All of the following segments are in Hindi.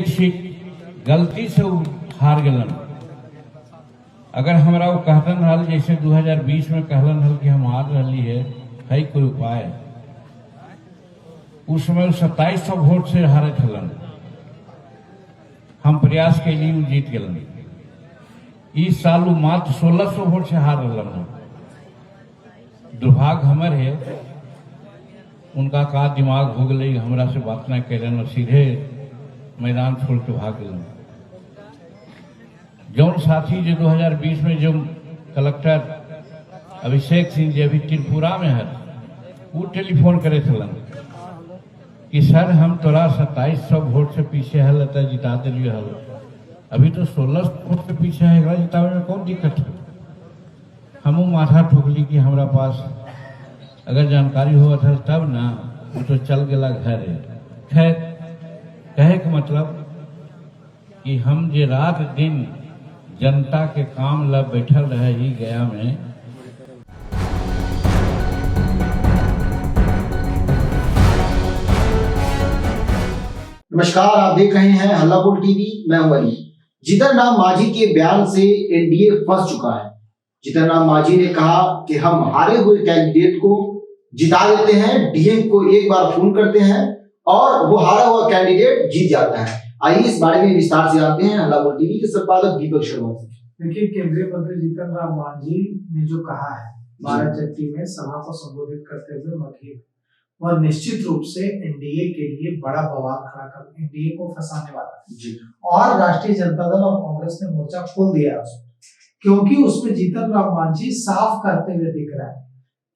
एक सीट गलती से हार गलन। अगर हमरा वो कहलन हल जैसे 2020 में कहलन हल कि हम हार रही है कोई उपाय, उस समय 2700 वोट से हारे हलन। हम प्रयास के लिए जीत गलन। इस साल वो मात्र 1600 वोट से हार रहा। दुर्भाग्य हमर है, उनका का दिमाग हो गई, हमरा से बात न कैलन और सीधे मैदान छोड़ के भाग गए। जौन साथी जो 2020 में जो कलेक्टर अभिषेक सिंह जी अभी त्रिपुरा में है, वो टेलीफोन करे थलन कि सर हम तोरा 2700 वोट से पीछे हल जिता दिलिए हल, अभी तो 16 वोट से पीछे है, जितावे में कौन दिक्कत है। हमू माथा ठोकली कि हमरा पास अगर जानकारी हुआ था तब ना, वो तो चल गया घर है। खैर कहे के मतलब कि हम जे रात दिन जनता के काम ला बैठल रहे ही गया में। नमस्कार, आप देख रहे हैं हल्लापुर टीवी। मैं हूं अली। जीतन राम मांझी के बयान से एनडीए फंस चुका है। जीतन राम मांझी ने कहा कि हम हारे हुए कैंडिडेट को जिता देते हैं, डीएम को एक बार फोन करते हैं और वो हारा हुआ कैंडिडेट जीत जाता है। आइए इस बारे में विस्तार से आते हैं हल्लापुर टीवी के संपादक दीपक शर्मा से। देखिए, केंद्रीय मंत्री जीतन राम मांझी ने जो कहा है बाराचट्टी में सभा को संबोधित करते हुए मघी, वह निश्चित रूप से एनडीए के लिए बड़ा बवाल खड़ा कर एनडीए को फंसाने वाला है। और राष्ट्रीय जनता दल और कांग्रेस ने मोर्चा खोल दिया है, क्योंकि उसमें जीतन राम मांझी साफ करते हुए दिख रहा है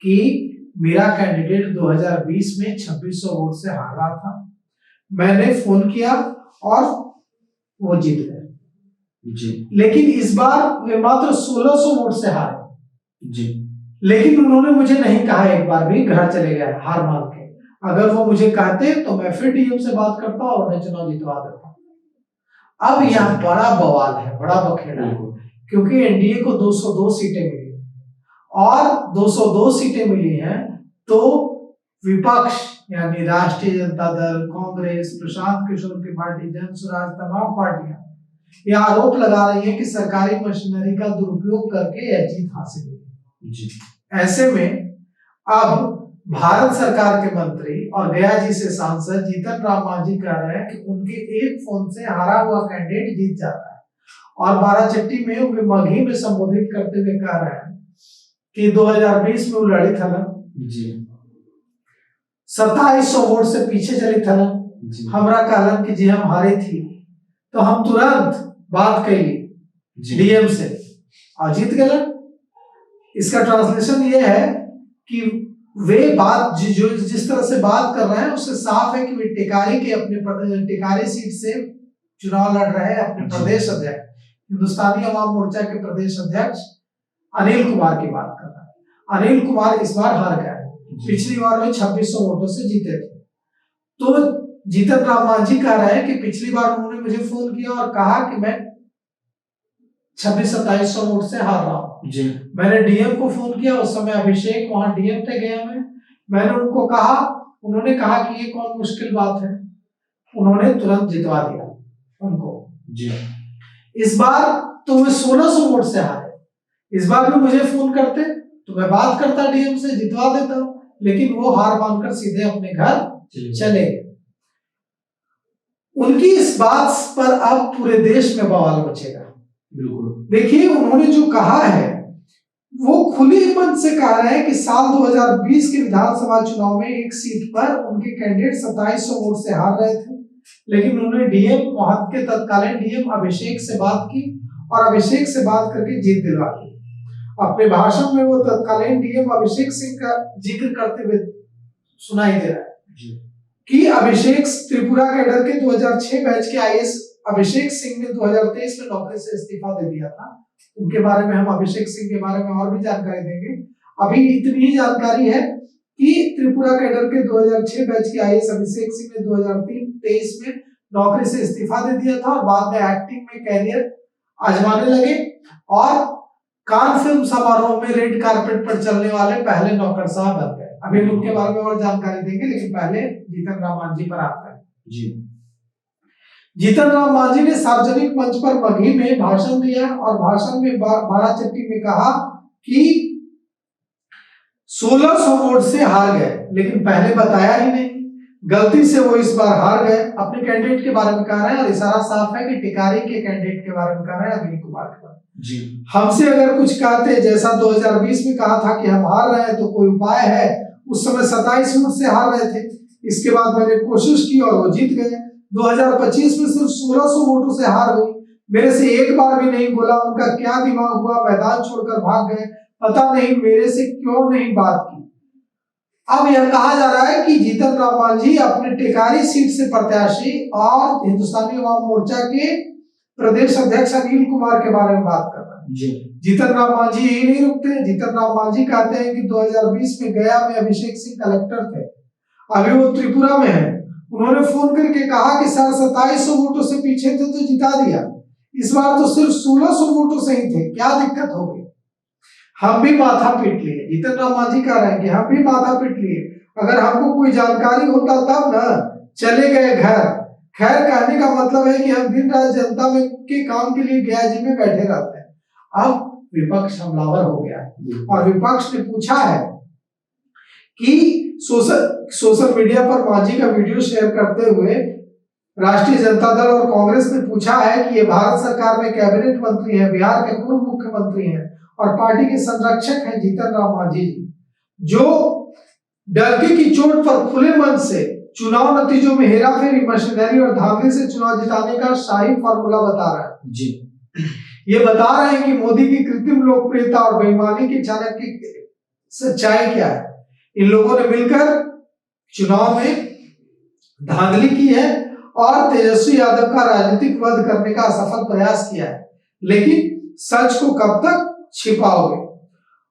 कि मेरा कैंडिडेट 2020 में 2600 वोट से हार रहा था, मैंने फोन किया और वो जीत गए। लेकिन इस बार वे मात्र 1600 वोट से हारे जी। लेकिन उन्होंने मुझे नहीं कहा एक बार भी घर चले गए हार मान के। अगर वो मुझे कहते तो मैं फिर डीएम से बात करता और उन्हें चुनाव जितवा देता। अब यहाँ बड़ा बवाल है, बड़ा बखेड़ा है, क्योंकि एनडीए को 202 सीटें मिली और 202 सीटें मिली हैं तो विपक्ष यानी राष्ट्रीय जनता दल, कांग्रेस, प्रशांत किशोर की पार्टी, जन स्वराज, तमाम पार्टियां ये आरोप लगा रही हैं कि सरकारी मशीनरी का दुरुपयोग करके यह जीत हासिल हुई। ऐसे में अब भारत सरकार के मंत्री और गया जी से सांसद जीतन राम मांझी कह रहे हैं कि उनके एक फोन से हारा हुआ कैंडिडेट जीत जाता है। और बाराचट्टी में वे मघी में संबोधित करते हुए कह रहे हैं कि 2020 में वो लड़ी था ना जी, 2700 वोट से पीछे चली था ना, हमरा कहलन कि जी हम हारे थी तो हम तुरंत बात कही डीएम से और जीत गए। इसका ट्रांसलेशन ये है कि वे बात जो जिस तरह से बात कर रहे हैं उससे साफ है कि वे टिकारी के अपने टिकारी सीट से चुनाव लड़ रहे हैं। अपने प्रदेश अध्यक्ष, हिंदुस्तानी अवाम मोर्चा के प्रदेश अध्यक्ष अनिल कुमार की बात कर रहा है। अनिल कुमार इस बार हार गए, पिछली बार वे 2600 वोटों से जीते थे। तो जीतन राम मांझी कह रहे हैं कि पिछली बार उन्होंने मुझे फोन किया और कहा कि मैं 2600-2700 वोट से हार रहा हूँ। मैंने डीएम को फोन किया, उस समय अभिषेक वहां डीएम थे गया में। मैंने उनको कहा, उन्होंने कहा कि ये कौन मुश्किल बात है, उन्होंने तुरंत जितवा दिया उनको जी। इस बार तो वे 1600 वोट से हारे। इस बार भी मुझे फोन करते तो मैं बात करता डीएम से, जितवा देता, लेकिन वो हार मानकर सीधे अपने घर चले गए। उनकी इस बात पर अब पूरे देश में बवाल मचेगा। देखिए, उन्होंने जो कहा है वो खुले मन से कह रहे हैं कि साल 2020 के विधानसभा चुनाव में एक सीट पर उनके कैंडिडेट 2700 वोट से हार रहे थे, लेकिन उन्होंने डीएम वहां के तत्कालीन डीएम अभिषेक से बात की और अभिषेक से बात करके जीत दिलवा दी। अपने भाषण में वो तत्कालीन डीएम अभिषेक सिंह का जिक्र करते हुए सुनाई दे रहा है कि अभिषेक त्रिपुरा कैडर के 2006 बैच के आईएएस अभिषेक सिंह ने 2023 में नौकरी से इस्तीफा दे दिया था। उनके बारे में हम अभिषेक सिंह के बारे में और भी जानकारी देंगे। अभी इतनी ही जानकारी है कि त्रिपुरा कैडर के 2006 बैच के आईएएस अभिषेक सिंह ने 2023 में नौकरी से इस्तीफा दे दिया था और बाद में एक्टिंग में कैरियर आजमाने लगे और कान फिल्म समारोह में रेड कारपेट पर चलने वाले पहले नौकरशाह बन गए। अभी उनके बारे में और जानकारी देंगे, लेकिन पहले जीतन राम मांझी पर आता है जी। जीतन राम मांझी ने सार्वजनिक मंच पर मगही में भाषण दिया और भाषण में बाराचट्टी में कहा कि 1600 वोट से हार गए, लेकिन पहले बताया ही नहीं। गलती से वो इस बार हार गए। अपने कैंडिडेट के बारे में कह रहे हैं और इशारा साफ है कि टिकारी के कैंडिडेट के बारे में कह रहे हैं, अनिल कुमार के बारे में। जी हमसे अगर कुछ कहते, जैसा 2020 में कहा था कि हम हार रहे हैं तो कोई उपाय है, उस समय 27 वोट से हार रहे थे। इसके बाद मैंने कोशिश की और वो जीत गए। 2025 में सिर्फ 1600 वोटों से हार गई। मेरे से एक बार भी नहीं बोला। उनका क्या दिमाग हुआ, मैदान छोड़कर भाग गए। पता नहीं मेरे से क्यों नहीं बात की। अब यह कहा जा रहा है कि जीतन राम मांझी अपने टिकारी सीट से प्रत्याशी और हिंदुस्तानी अवाम मोर्चा के प्रदेश अध्यक्ष अनिल कुमार के बारे में बात कर रहे हैं। जी जीतन राम मांझी यही नहीं रुकते। जीतन राम मांझी कहते हैं कि 2020 में गया में अभिषेक सिंह कलेक्टर थे, अभी वो त्रिपुरा में है। उन्होंने फोन करके कहा कि सर 2700 वोटों से पीछे थे तो जिता दिया, इस बार तो सिर्फ 1600 वोटों से ही थे, क्या दिक्कत हो गई। हम भी माथा पीट लिए। जीतन राम मांझी कह रहे हैं कि हम भी माथा पीट लिए, अगर हमको कोई जानकारी होता तब ना चले गए घर। खैर, कहने का मतलब है कि हम दिन रात जनता में के काम के लिए गया में बैठे रहते हैं। अब विपक्ष हमलावर हो गया है और विपक्ष ने पूछा है कि सोशल मीडिया पर मांझी का वीडियो शेयर करते हुए राष्ट्रीय जनता दल और कांग्रेस ने पूछा है कि ये भारत सरकार में कैबिनेट मंत्री हैं, बिहार के पूर्व मुख्यमंत्री हैं और पार्टी के संरक्षक हैं जीतन राम मांझी जी, जो डरके की चोट पर खुले मन से चुनाव नतीजों में हेराफेरी, मशीनरी और धांधली से चुनाव जिताने का शाही फॉर्मूला बता रहा है। जी ये बता रहे हैं कि मोदी की कृत्रिम लोकप्रियता और बेईमानी के चाणक्य की सच्चाई क्या है। इन लोगों ने मिलकर चुनाव में धांधली की है और तेजस्वी यादव का राजनीतिक वध करने का असफल प्रयास किया है। लेकिन सच को कब तक छिपाओगे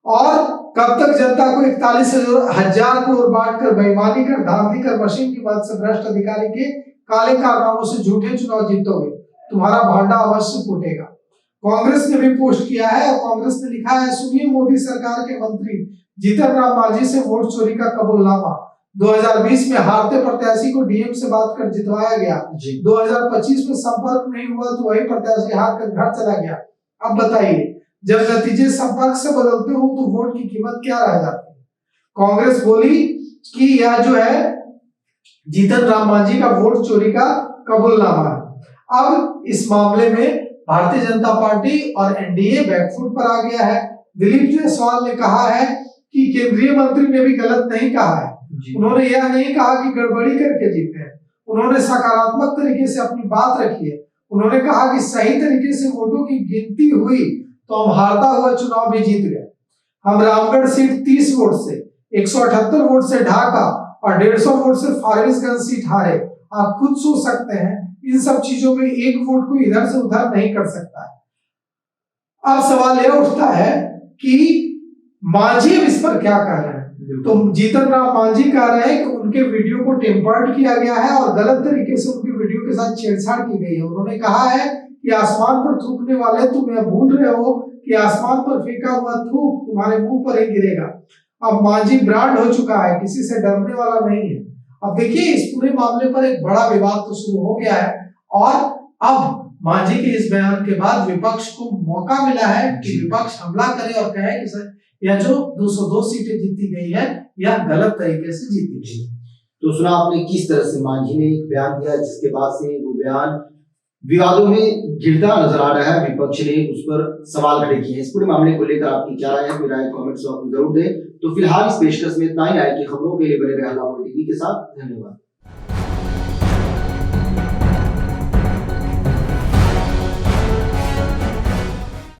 और कब तक जनता को 41,000 करोड़ बांटकर बेईमानी कर, धांधली कर, मशीन की मदद से भ्रष्ट अधिकारी के काले कारनामों से झूठे चुनाव जीतोगे, तुम्हारा भांडा अवश्य फूटेगा। कांग्रेस ने भी पोस्ट किया है और कांग्रेस ने लिखा है, सुनिए मोदी सरकार के मंत्री जीतन राम मांझी से वोट चोरी का कबूलनामा। 2020 में हारते प्रत्याशी को डीएम से बात कर जितवाया गया। 2025 में संपर्क नहीं हुआ तो वही प्रत्याशी हार कर घर चला गया। अब बताइए, जब नतीजे संपर्क से बदलते हो तो वोट की कीमत क्या रह जाती है। कांग्रेस बोली कि यह जो है जीतन राम मांझी का वोट चोरी का कबूलनामा है। अब इस मामले में भारतीय जनता पार्टी और एनडीए बैकफुट पर आ गया है। दिलीप जायसवाल ने कहा है कि केंद्रीय मंत्री ने भी गलत नहीं कहा है। उन्होंने यह नहीं कहा कि गड़बड़ी करके जीते हैं। उन्होंने सकारात्मक तरीके से अपनी बात रखी है। उन्होंने कहा कि सही तरीके से वोटों की गिनती हुई तो हम हारता हुआ चुनाव भी जीत गए। हम रामगढ़ सीट 30 वोट से, 178 वोट से ढाका और 150 वोट से फारबिसगंज सीट हारे। आप खुद सोच सकते हैं, इन सब चीजों में एक वोट को इधर से उधर नहीं कर सकता है। अब सवाल यह उठता है कि मांझी इस पर क्या कह रहे हैं। तो जीतन राम मांझी कह रहे हैं कि उनके वीडियो को टेम्पर्ड किया गया है और गलत तरीके से उनके वीडियो के साथ छेड़छाड़ की गई है। उन्होंने कहा है कि आसमान पर थूकने वाले तुम यह भूल रहे हो कि आसमान पर फेंका हुआ थूक तुम्हारे मुंह पर ही गिरेगा। अब मांझी ब्रांड हो चुका है, किसी से डरने वाला नहीं है। अब देखिए, इस पूरे मामले पर एक बड़ा विवाद तो शुरू हो गया है और अब मांझी के इस बयान के बाद विपक्ष को मौका मिला है कि विपक्ष हमला करे और कहे कि सर यह जो 202 सीटें जीती गई है यह गलत तरीके से जीती गई। तो सुना आपने किस तरह से मांझी ने एक बयान दिया, जिसके बाद से वो बयान विवादों में घिरता नजर आ रहा है। विपक्ष ने उस पर सवाल खड़े किए हैं। इस पूरे मामले को लेकर आपकी क्या राय है, मेरा कमेंट्स में जरूर दें। तो फिलहाल इस पेशकश में इतना ही। आए की खबरों के लिए बने रहे हल्लाबोल टीवी के साथ। धन्यवाद।